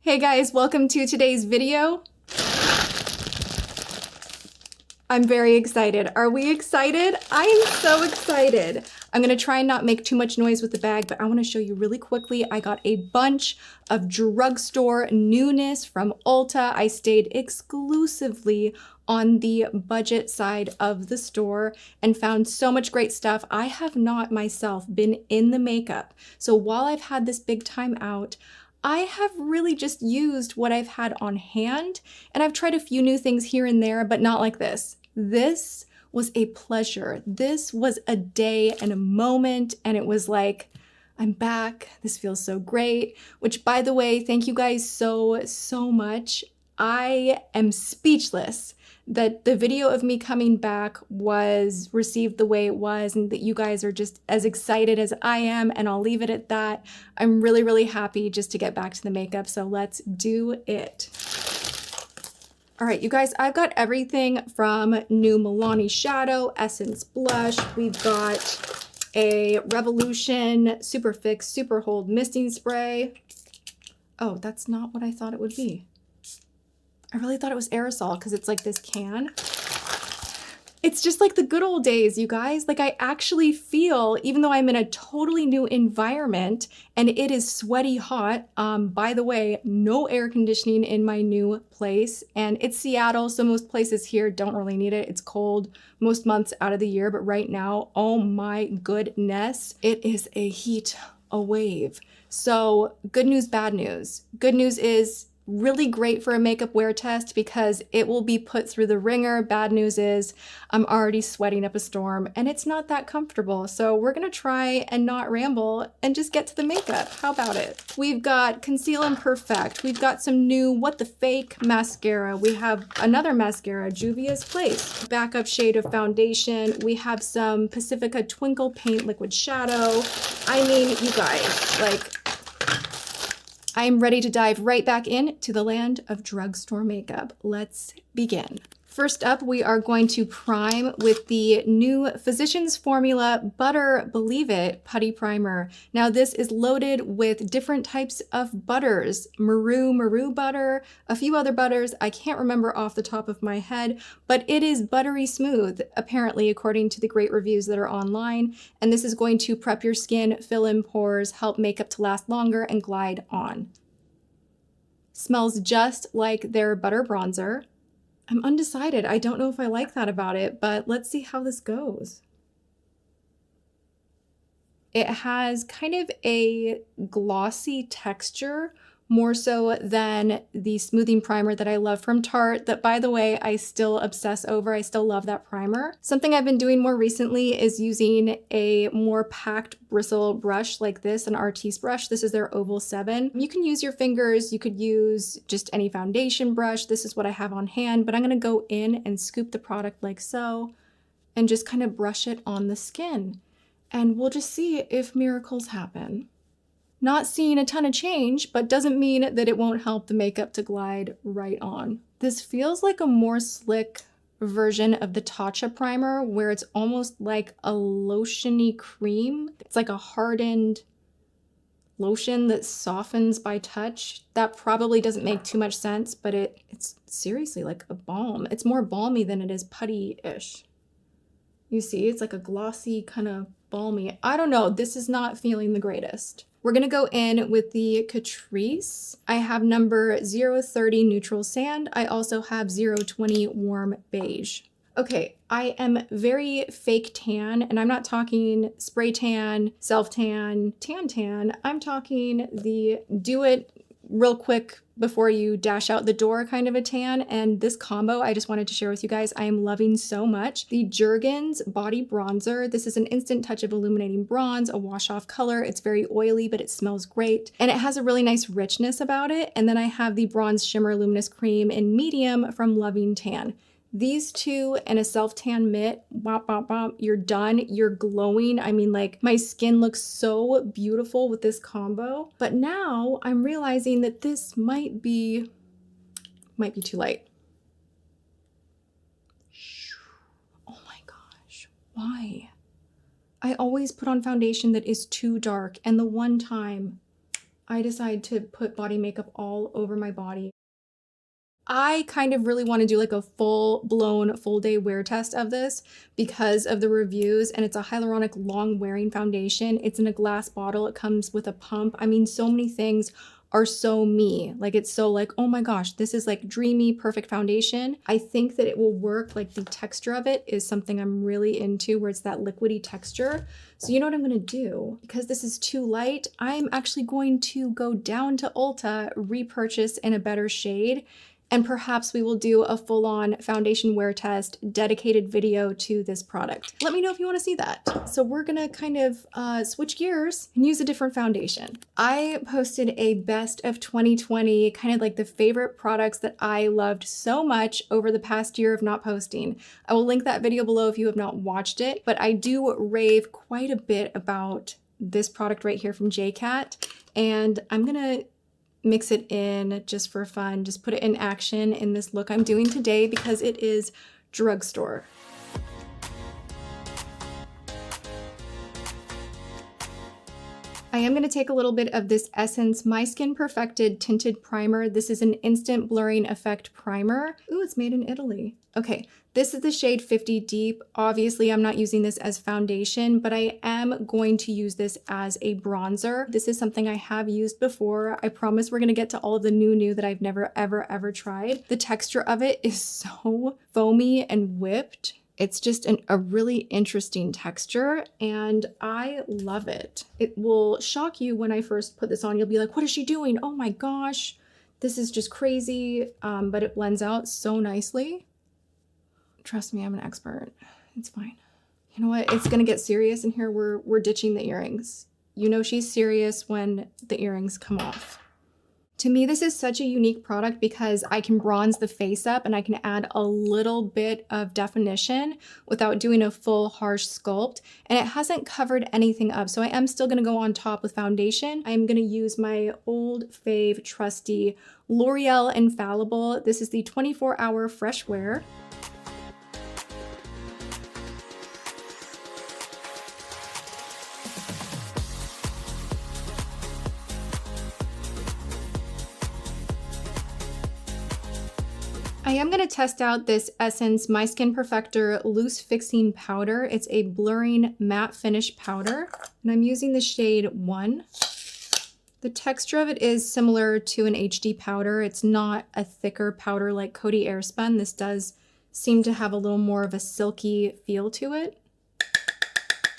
Hey guys, welcome to today's video. I'm very excited. Are we excited? I am so excited. I'm gonna try and not make too much noise with the bag, but I wanna show you really quickly. I got a bunch of drugstore newness from Ulta. I stayed exclusively on the budget side of the store and found so much great stuff. I have not myself been in the makeup. So while I've had this big time out, I have really just used what I've had on hand, and I've tried a few new things here and there, but not like this. This was a pleasure. This was a day and a moment, and it was like, I'm back. This feels so great, which by the way, thank you guys so much. I am speechless that the video of me coming back was received the way it was and that you guys are just as excited as I am, and I'll leave it at that. I'm really happy just to get back to the makeup, so let's do it. All right, you guys, I've got everything from new Milani Shadow, Essence Blush. We've got a Revolution Super Fix Super Hold Misting Spray. Oh, that's not what I thought it would be. I really thought it was aerosol because it's like this can. It's just like the good old days, you guys. Like I actually feel, even though I'm in a totally new environment and it is sweaty hot, by the way, no air conditioning in my new place. And it's Seattle, so most places here don't really need it. It's cold most months out of the year, but right now, oh my goodness, it is a heat, a wave. So good news, bad news. Good news is, really great for a makeup wear test because it will be put through the ringer. Bad news is I'm already sweating up a storm and it's not that comfortable. So we're gonna try and not ramble and just get to the makeup. How about it? We've got Conceal and Perfect. We've got some new What the Fake mascara. We have another mascara, Juvia's Place. Backup shade of foundation. We have some Pacifica Twinkle Paint Liquid Shadow. I mean, you guys, like, I am ready to dive right back into the land of drugstore makeup. Let's begin. First up, we are going to prime with the new Physicians Formula Butter Believe It Putty Primer. Now this is loaded with different types of butters, Maru butter, a few other butters. I can't remember off the top of my head, but it is buttery smooth, apparently, according to the great reviews that are online. And this is going to prep your skin, fill in pores, help makeup to last longer, and glide on. Smells just like their butter bronzer. I'm undecided. I don't know if I like that about it, but let's see how this goes. It has kind of a glossy texture, more so than the smoothing primer that I love from Tarte, that by the way, I still obsess over. I still love that primer. Something I've been doing more recently is using a more packed bristle brush like this, an Artiste brush. This is their Oval 7. You can use your fingers, you could use just any foundation brush. This is what I have on hand, but I'm gonna go in and scoop the product like so, and just kind of brush it on the skin. And we'll just see if miracles happen. Not seeing a ton of change, but doesn't mean that it won't help the makeup to glide right on. This feels like a more slick version of the Tatcha primer, where it's almost like a lotiony cream. It's like a hardened lotion that softens by touch. That probably doesn't make too much sense, but it's seriously like a balm. It's more balmy than it is putty-ish. You see, it's like a glossy kind of balmy. I don't know, this is not feeling the greatest. We're gonna go in with the Catrice. I have number 030 Neutral Sand. I also have 020 Warm Beige. Okay, I am very fake tan, and I'm not talking spray tan, self tan, tan. I'm talking the do it real quick before you dash out the door kind of a tan. And this combo I just wanted to share with you guys, I am loving so much. The Jergens Body Bronzer. This is an instant touch of illuminating bronze, a wash off color. It's very oily, but it smells great. And it has a really nice richness about it. And then I have the Bronze Shimmer Luminous Cream in medium from Loving Tan. These two and a self-tan mitt, bop, bop, bop, you're done, you're glowing. I mean, like, my skin looks so beautiful with this combo. But now I'm realizing that this might be too light. Oh my gosh, why? I always put on foundation that is too dark, and the one time I decide to put body makeup all over my body. I kind of really want to do like a full-blown full-day wear test of this because of the reviews, and it's a hyaluronic long-wearing foundation. It's in a glass bottle. It comes with a pump. I mean, so many things are so me. Like, it's so like, oh my gosh, this is like dreamy, perfect foundation. I think that it will work. Like, the texture of it is something I'm really into, where it's that liquidy texture. So you know what I'm gonna do? Because this is too light, I'm actually going to go down to Ulta, repurchase in a better shade, and perhaps we will do a full-on foundation wear test, dedicated video to this product. Let me know if you want to see that. So we're gonna kind of switch gears and use a different foundation. I posted a best of 2020, kind of like the favorite products that I loved so much over the past year of not posting. I will link that video below if you have not watched it, but I do rave quite a bit about this product right here from JCat, and I'm gonna mix it in just for fun, just put it in action in this look I'm doing today because it is drugstore. I am going to take a little bit of this Essence My Skin Perfected Tinted Primer. This is an instant blurring effect primer. Ooh, it's made in Italy. Okay, this is the shade 50 Deep. Obviously, I'm not using this as foundation, but I am going to use this as a bronzer. This is something I have used before. I promise we're going to get to all of the new that I've never, ever tried. The texture of it is so foamy and whipped. It's just a really interesting texture, and I love it. It will shock you when I first put this on. You'll be like, what is she doing? Oh my gosh, this is just crazy, but it blends out so nicely. Trust me, I'm an expert. It's fine. You know what? It's gonna get serious in here. We're ditching the earrings. You know she's serious when the earrings come off. To me, this is such a unique product because I can bronze the face up and I can add a little bit of definition without doing a full harsh sculpt, and it hasn't covered anything up. So I am still gonna go on top with foundation. I'm gonna use my old fave trusty L'Oreal Infallible. This is the 24-hour fresh wear. I am going to test out this Essence My Skin Perfector Loose Fixing Powder. It's a blurring matte finish powder, and I'm using the shade 1. The texture of it is similar to an HD powder. It's not a thicker powder like Coty Airspun. This does seem to have a little more of a silky feel to it.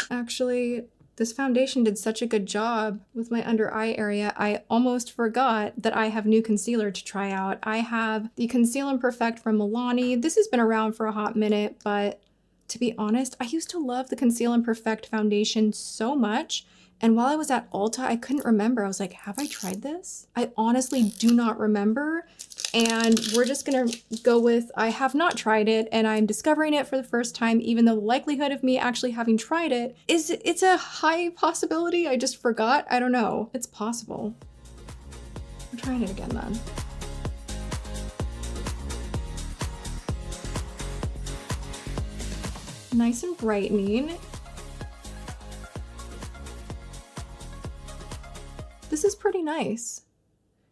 Actually, this foundation did such a good job with my under eye area, I almost forgot that I have new concealer to try out. I have the Conceal and Perfect from Milani. This has been around for a hot minute, but to be honest, I used to love the Conceal and Perfect foundation so much. And while I was at Ulta, I couldn't remember. I was like, have I tried this? I honestly do not remember. And we're just gonna go with, I have not tried it and I'm discovering it for the first time, even though the likelihood of me actually having tried it it's a high possibility. I just forgot. I don't know. It's possible. I'm trying it again then. Nice and brightening. This is pretty nice.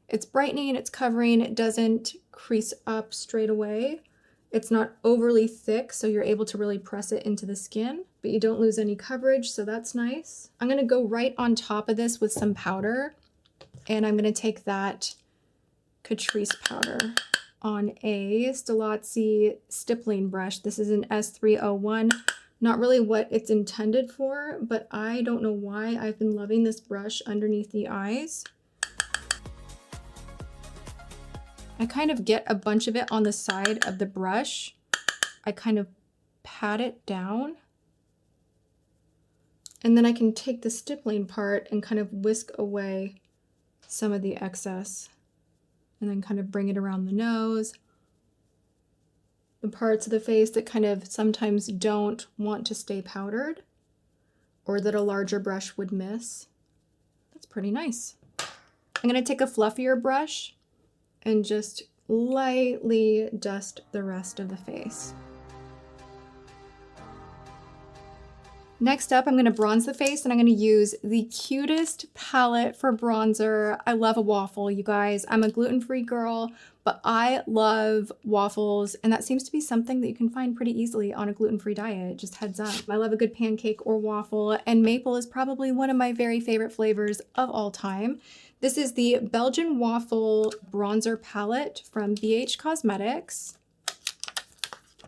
It's brightening, it's covering, it doesn't crease up straight away. It's not overly thick, so you're able to really press it into the skin, but you don't lose any coverage, so that's nice. I'm gonna go right on top of this with some powder, and I'm gonna take that Catrice powder on a Stilazzi stippling brush. This is an S301. Not really what it's intended for, but I don't know why I've been loving this brush underneath the eyes. I kind of get a bunch of it on the side of the brush. I kind of pat it down. And then I can take the stippling part and kind of whisk away some of the excess. And then kind of bring it around the nose. The parts of the face that kind of sometimes don't want to stay powdered, or that a larger brush would miss. That's pretty nice. I'm gonna take a fluffier brush and just lightly dust the rest of the face. Next up, I'm gonna bronze the face and I'm gonna use the cutest palette for bronzer. I love a waffle, you guys. I'm a gluten-free girl, but I love waffles, and that seems to be something that you can find pretty easily on a gluten-free diet, just heads up. I love a good pancake or waffle, and maple is probably one of my very favorite flavors of all time. This is the Belgian Waffle Bronzer Palette from BH Cosmetics.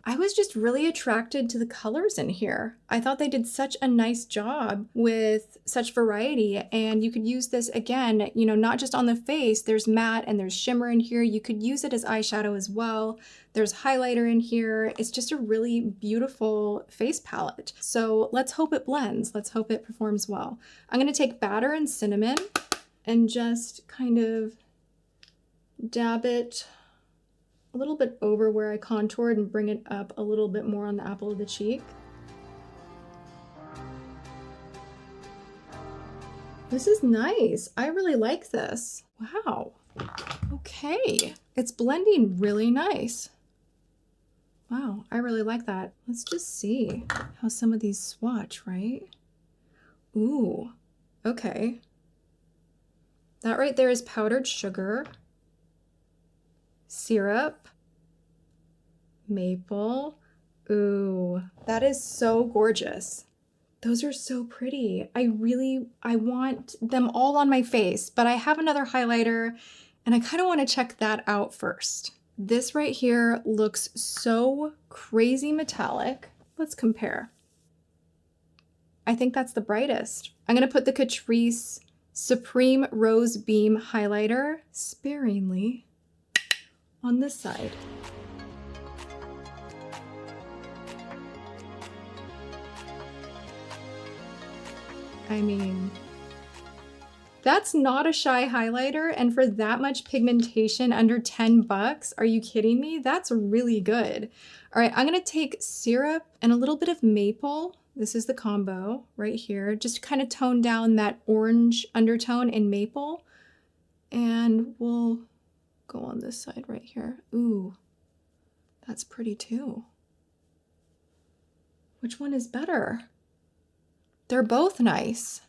I was just really attracted to the colors in here. I thought they did such a nice job with such variety, and you could use this again, you know, not just on the face. There's matte and there's shimmer in here. You could use it as eyeshadow as well. There's highlighter in here. It's just a really beautiful face palette. So let's hope it blends. Let's hope it performs well. I'm gonna take Batter and Cinnamon and just kind of dab it a little bit over where I contoured and bring it up a little bit more on the apple of the cheek. This is nice. I really like this. Wow. Okay. It's blending really nice. Wow, I really like that. Let's just see how some of these swatch, right? Ooh, okay. That right there is powdered sugar, syrup, maple. Ooh, that is so gorgeous. Those are so pretty. I want them all on my face, but I have another highlighter and I kind of want to check that out first. This right here looks so crazy metallic. Let's compare. I think that's the brightest. I'm gonna put the Catrice Supreme Rose Beam highlighter sparingly on this side. I mean, that's not a shy highlighter, and for that much pigmentation under 10 bucks, are you kidding me? That's really good. All right, I'm gonna take syrup and a little bit of maple. This is the combo right here, just to kind of tone down that orange undertone in maple. And we'll go on this side right here. Ooh, that's pretty too. Which one is better? They're both nice.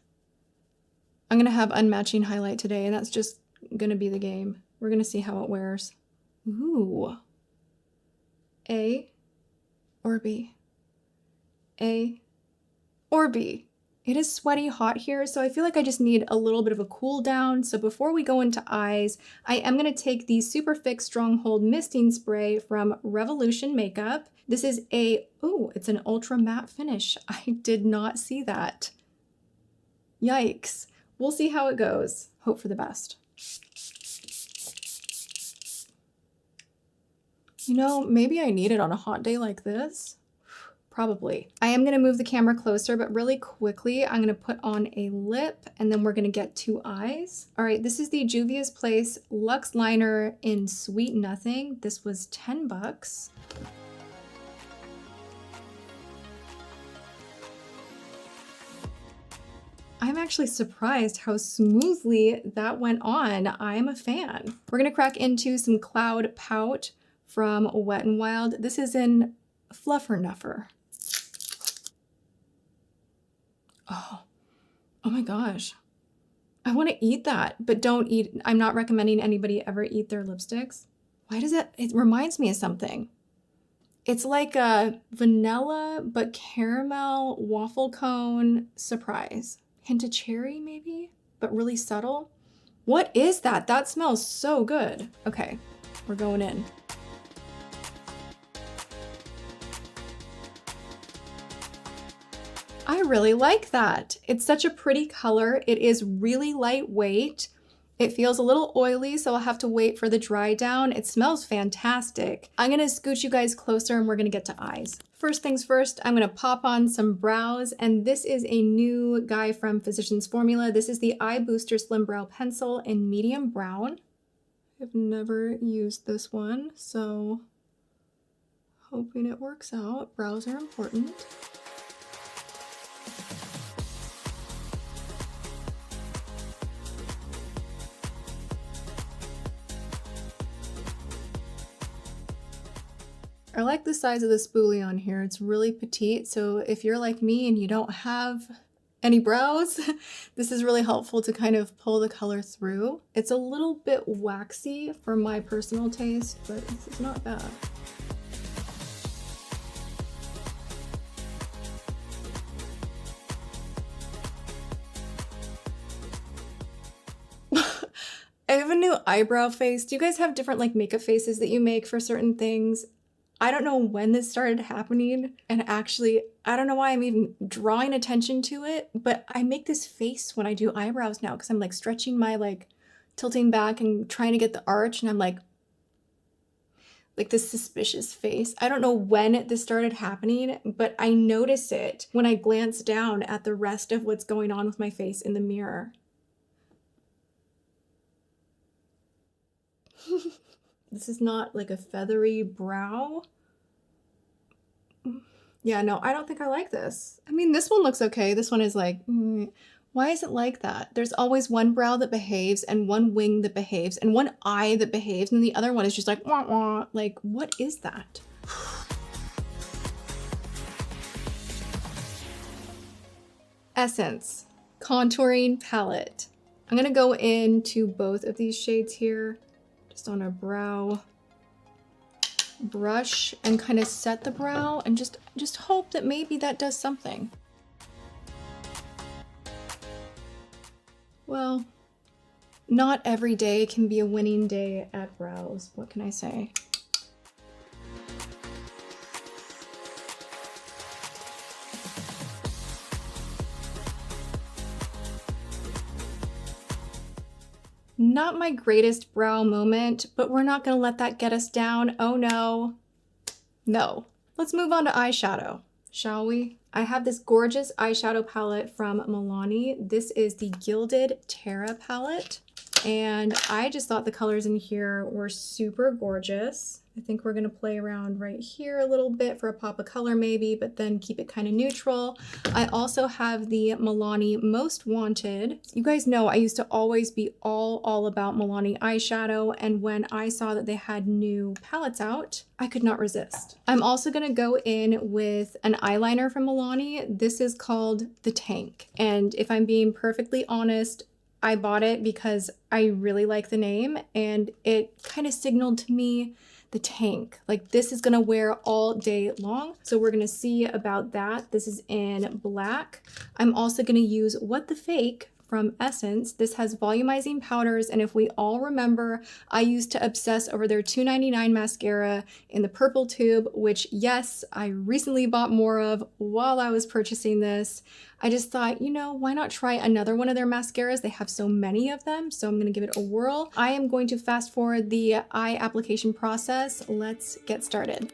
I'm gonna have unmatching highlight today, and that's just gonna be the game. We're gonna see how it wears. Ooh. A or B? A or B? It is sweaty hot here, so I feel like I just need a little bit of a cool down. So before we go into eyes, I am gonna take the Super Fix Stronghold Misting Spray from Revolution Makeup. This is it's an ultra matte finish. I did not see that. Yikes. We'll see how it goes. Hope for the best. You know, maybe I need it on a hot day like this. Probably. I am gonna move the camera closer, but really quickly, I'm gonna put on a lip and then we're gonna get two eyes. All right, this is the Juvia's Place Luxe Liner in Sweet Nothing. This was 10 bucks. I'm actually surprised how smoothly that went on. I'm a fan. We're gonna crack into some Cloud Pout from Wet n Wild. This is in Fluffer Nuffer. Oh my gosh. I want to eat that, but don't eat. I'm not recommending anybody ever eat their lipsticks. Why does it reminds me of something. It's like a vanilla but caramel waffle cone surprise. Hint of cherry maybe, but really subtle. What is that? That smells so good. Okay, we're going in. I really like that. It's such a pretty color. It is really lightweight. It feels a little oily, so I'll have to wait for the dry down. It smells fantastic. I'm gonna scooch you guys closer and we're gonna get to eyes. First things first, I'm gonna pop on some brows, and this is a new guy from Physicians Formula. This is the Eye Booster Slim Brow Pencil in medium brown. I've never used this one, so hoping it works out. Brows are important. I like the size of the spoolie on here. It's really petite, so if you're like me and you don't have any brows, this is really helpful to kind of pull the color through. It's a little bit waxy for my personal taste, but this is not bad. I have a new eyebrow face. Do you guys have different like makeup faces that you make for certain things? I don't know when this started happening, and actually, I don't know why I'm even drawing attention to it, but I make this face when I do eyebrows now because I'm like stretching my like tilting back and trying to get the arch, and I'm like this suspicious face. I don't know when this started happening, but I notice it when I glance down at the rest of what's going on with my face in the mirror. This is not like a feathery brow. Yeah, no, I don't think I like this. I mean, this one looks okay. This one is like, why is it like that? There's always one brow that behaves and one wing that behaves and one eye that behaves and the other one is just like, wah, wah. Like, what is that? Essence Contouring Palette. I'm gonna go into both of these shades here. Just on a brow brush and kind of set the brow and just hope that maybe that does something. Well, not every day can be a winning day at brows. What can I say? Not my greatest brow moment, but we're not gonna let that get us down. Oh no. No. Let's move on to eyeshadow, shall we? I have this gorgeous eyeshadow palette from Milani. This is the Gilded Terra palette, and I just thought the colors in here were super gorgeous. I think we're gonna play around right here a little bit for a pop of color maybe, but then keep it kind of neutral. I also have the Milani Most Wanted. You guys know I used to always be all about Milani eyeshadow, and when I saw that they had new palettes out, I could not resist. I'm also gonna go in with an eyeliner from Milani. This is called The Tank, and if I'm being perfectly honest, I bought it because I really like the name, and it kind of signaled to me the tank. Like, this is gonna wear all day long. So we're gonna see about that. This is in black. I'm also gonna use What the Fake from Essence. This has volumizing powders, and if we all remember, I used to obsess over their $2.99 mascara in the purple tube, which yes, I recently bought more of while I was purchasing this. I just thought, you know, why not try another one of their mascaras? They have so many of them, so I'm gonna give it a whirl. I am going to fast forward the eye application process. Let's get started.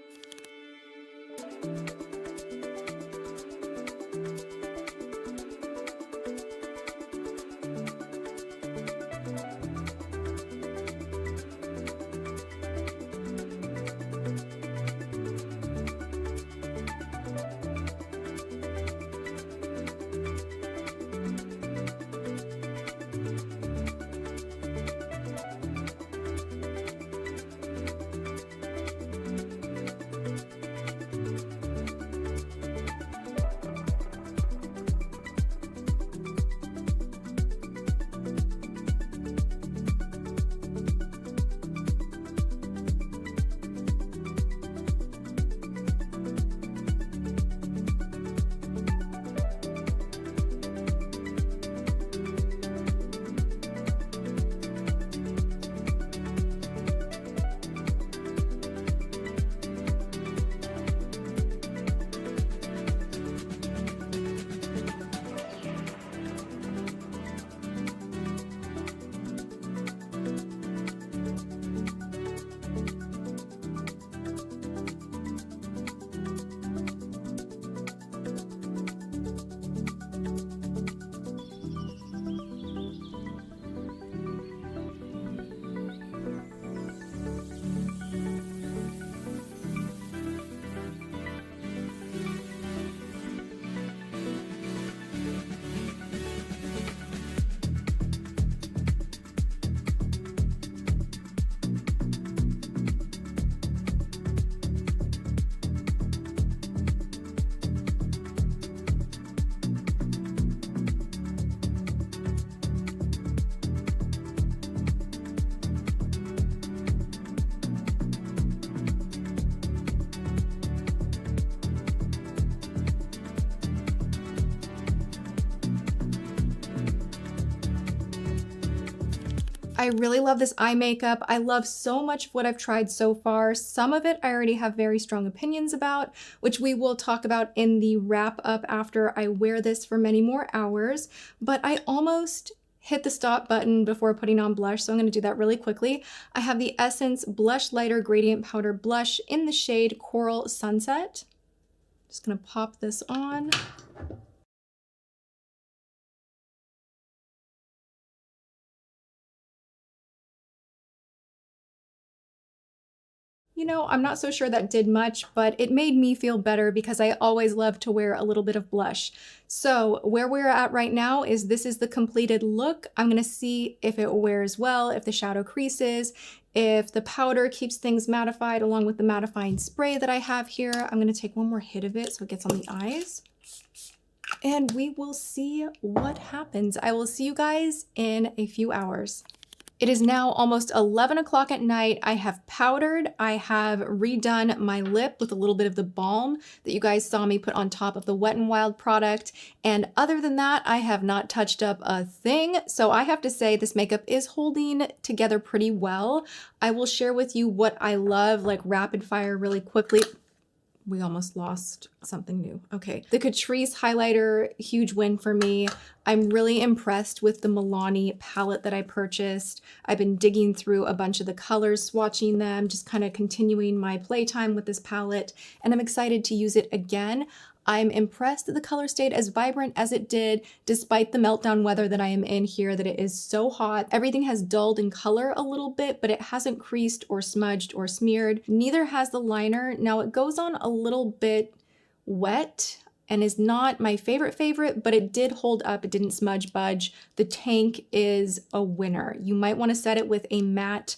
I really love this eye makeup. I love so much of what I've tried so far. Some of it I already have very strong opinions about, which we will talk about in the wrap up after I wear this for many more hours. But I almost hit the stop button before putting on blush, so I'm going to do that really quickly. I have the Essence Blush Lighter Gradient Powder Blush in the shade Coral Sunset. Just going to pop this on. You know, I'm not so sure that did much, but it made me feel better because I always love to wear a little bit of blush. So where we're at right now is this is the completed look. I'm gonna see if it wears well, if the shadow creases, if the powder keeps things mattified along with the mattifying spray that I have here. I'm gonna take one more hit of it so it gets on the eyes. And we will see what happens. I will see you guys in a few hours. It is now almost 11 o'clock at night. I have powdered. I have redone my lip with a little bit of the balm that you guys saw me put on top of the Wet n Wild product. And other than that, I have not touched up a thing. So I have to say this makeup is holding together pretty well. I will share with you what I love, like rapid fire really quickly. We almost lost something new. Okay. The Catrice highlighter, huge win for me. I'm really impressed with the Milani palette that I purchased. I've been digging through a bunch of the colors, swatching them, just kind of continuing my playtime with this palette, and I'm excited to use it again. I'm impressed that the color stayed as vibrant as it did, despite the meltdown weather that I am in here, that it is so hot. Everything has dulled in color a little bit, but it hasn't creased or smudged or smeared. Neither has the liner. Now it goes on a little bit wet and is not my favorite, but it did hold up. It didn't smudge, budge. The tank is a winner. You might want to set it with a matte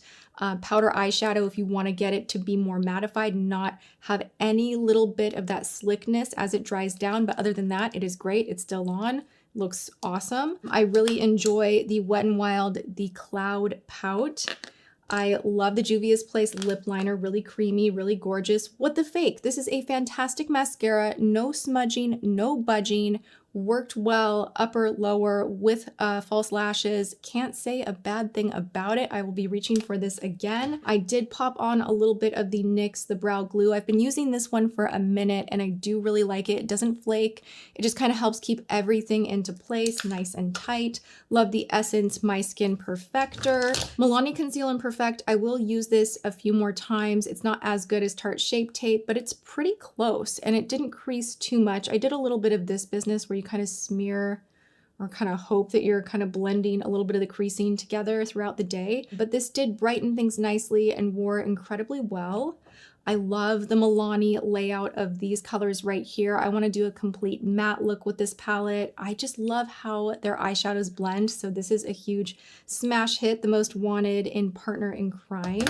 powder eyeshadow if you want to get it to be more mattified, not have any little bit of that slickness as it dries down. But other than that, it is great. It's still on. Looks awesome. I really enjoy the Wet n Wild, the Cloud Pout. I love the Juvia's Place lip liner, really creamy, really gorgeous. What the fake? This is a fantastic mascara, no smudging, no budging, worked well, upper, lower, with false lashes. Can't say a bad thing about it. I will be reaching for this again. I did pop on a little bit of the NYX, the brow glue. I've been using this one for a minute and I do really like it. It doesn't flake. It just kind of helps keep everything into place, nice and tight. Love the Essence My Skin Perfector. Milani Conceal and Perfect. I will use this a few more times. It's not as good as Tarte Shape Tape, but it's pretty close and it didn't crease too much. I did a little bit of this business where you kind of smear or kind of hope that you're kind of blending a little bit of the creasing together throughout the day. But this did brighten things nicely and wore incredibly well. I love the Milani layout of these colors right here. I want to do a complete matte look with this palette. I just love how their eyeshadows blend. So this is a huge smash hit, the most wanted in Partner in Crime.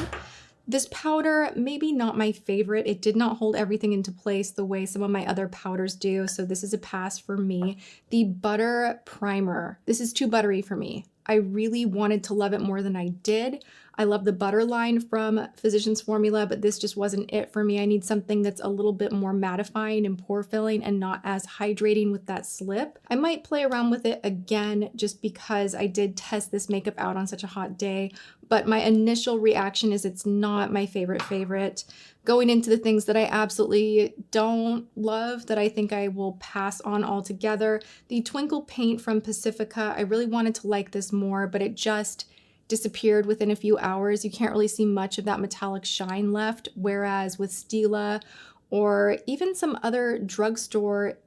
This powder, maybe not my favorite. It did not hold everything into place the way some of my other powders do, so this is a pass for me. The Butter Primer. This is too buttery for me. I really wanted to love it more than I did. I love the butter line from Physicians Formula, but this just wasn't it for me. I need something that's a little bit more mattifying and pore filling and not as hydrating with that slip. I might play around with it again just because I did test this makeup out on such a hot day, but my initial reaction is it's not my favorite. Going into the things that I absolutely don't love that I think I will pass on altogether. The Twinkle Paint from Pacifica, I really wanted to like this more, but it just disappeared within a few hours. You can't really see much of that metallic shine left, whereas with Stila or even some other drugstore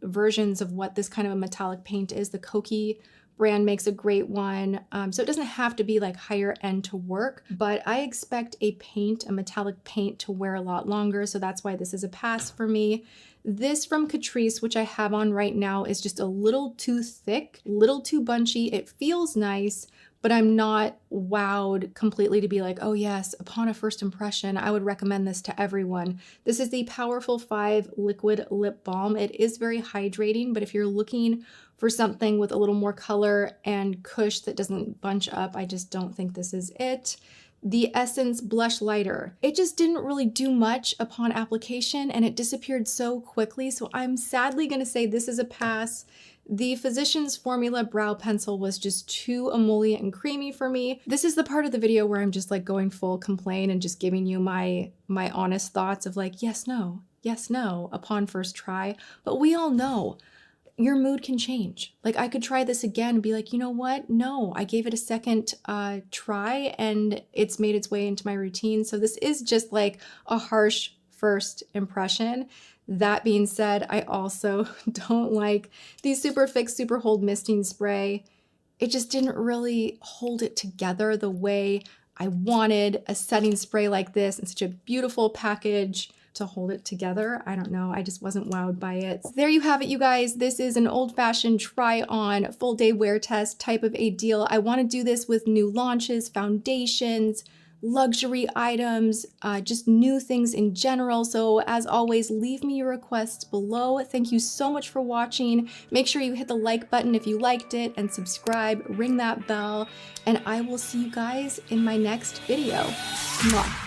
versions of what this kind of a metallic paint is, the Koki brand makes a great one. So it doesn't have to be like higher end to work, but I expect a metallic paint to wear a lot longer. So that's why this is a pass for me. This from Catrice, which I have on right now, is just a little too thick, little too bunchy. It feels nice, but I'm not wowed completely to be like, oh yes, upon a first impression, I would recommend this to everyone. This is the Powerful 5 Liquid Lip Balm. It is very hydrating, but if you're looking for something with a little more color and cush that doesn't bunch up, I just don't think this is it. The Essence Blush Lighter. It just didn't really do much upon application and it disappeared so quickly. So I'm sadly gonna say this is a pass. The Physicians Formula brow pencil was just too emollient and creamy for me. This is the part of the video where I'm just like going full complain and just giving you my honest thoughts of like, yes, no, upon first try. But we all know your mood can change. Like I could try this again and be like, you know what? No, I gave it a second try and it's made its way into my routine. So this is just like a harsh first impression. That being said, I also don't like the Super Fix Super Hold Misting Spray. It just didn't really hold it together the way I wanted a setting spray like this in such a beautiful package to hold it together. I don't know, I just wasn't wowed by it. So there you have it, you guys. This is an old-fashioned try-on, full day wear test type of a deal. I want to do this with new launches, foundations, luxury items, just new things in general. So as always, leave me your requests below. Thank you so much for watching. Make sure you hit the like button if you liked it and subscribe, ring that bell, and I will see you guys in my next video. Mwah.